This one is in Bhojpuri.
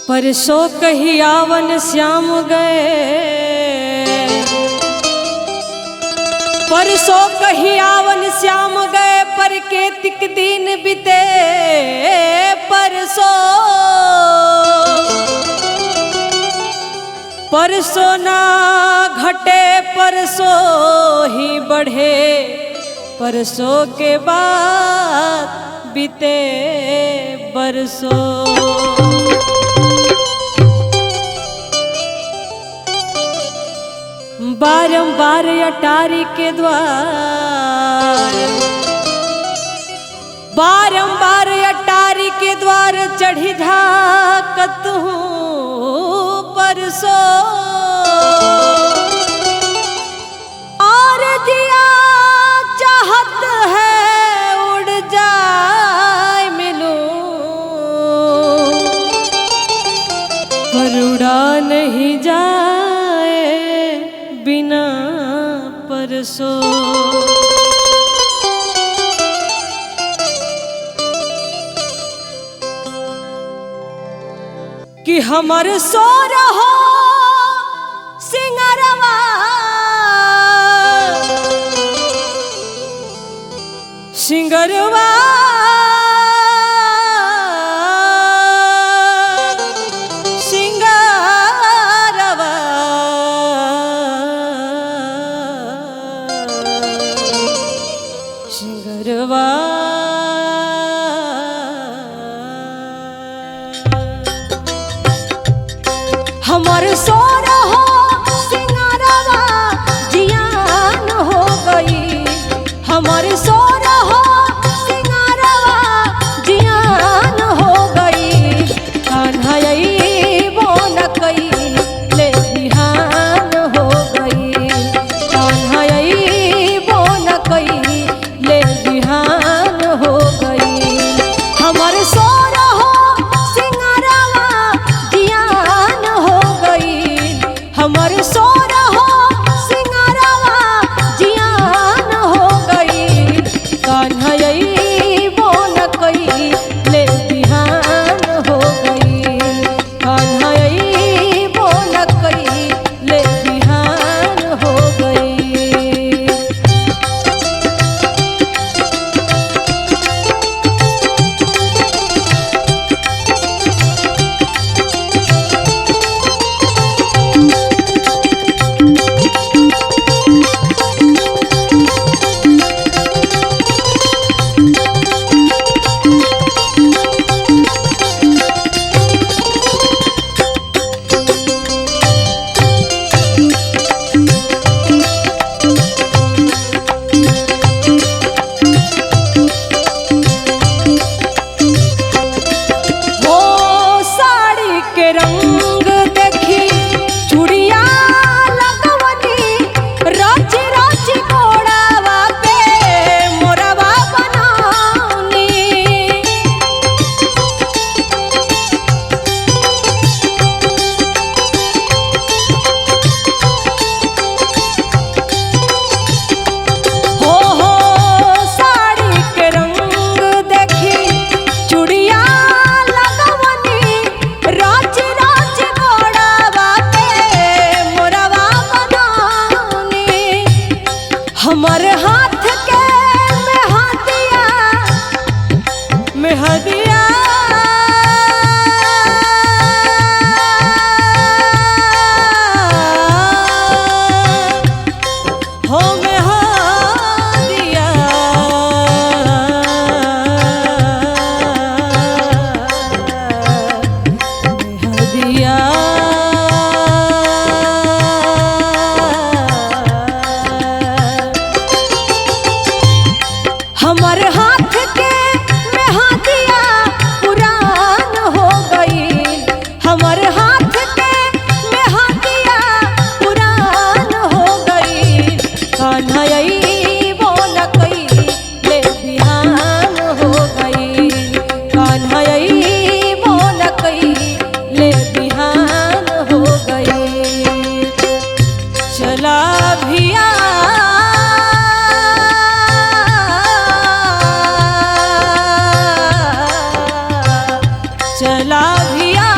परसों कही आवन श्याम गए, परसों कही आवन श्याम गए, पर के तिक दिन बीते परसों, परसों ना घटे परसों ही बढ़े, परसों के बाद बीते बरसों। बारंबार अटारी के द्वार, बारंबार अटारी के द्वार चढ़ी झाकत हूँ परसों, और जिया चाहत है उड़ जाए मिलूं, पर उड़ा नहीं जाए बिना परसों। कि हमर सो रहो सिंगरवा, सिंगरवा सिंगरवा, सिंगरवा हमर सो रहो सिंगारवा जियान हो गई, हमर सो रहो सिंगारवा जियान हो गई, कान्हई बोन कई ले बिहान हो गई, कान्हई बोन कई ले बिहान हो गई, हमर सो हमर सो रहो सिंगारवा जियान हो गई, कान्हई बोन कई ले बिहान हो गई, कान्हई बोन कई ले बिहान हो गई। रंग देखी चूड़िया लगवनी, राची राची घोड़ावा पे मोरवा बनानी, हो साड़ी के रंग देखी चूड़िया हमर हाथ के मेहदिया मेहदिया हो मेहदिया, मेहदिया हमर हाथ के मेहदिया पुरान हो गई, हमर हाथ के मेहदिया पुरान हो गई, कान्हई बोन कई ले बिहान हो गई, कान्हई बोन कई ले बिहान हो गई। चला भिया चला भिया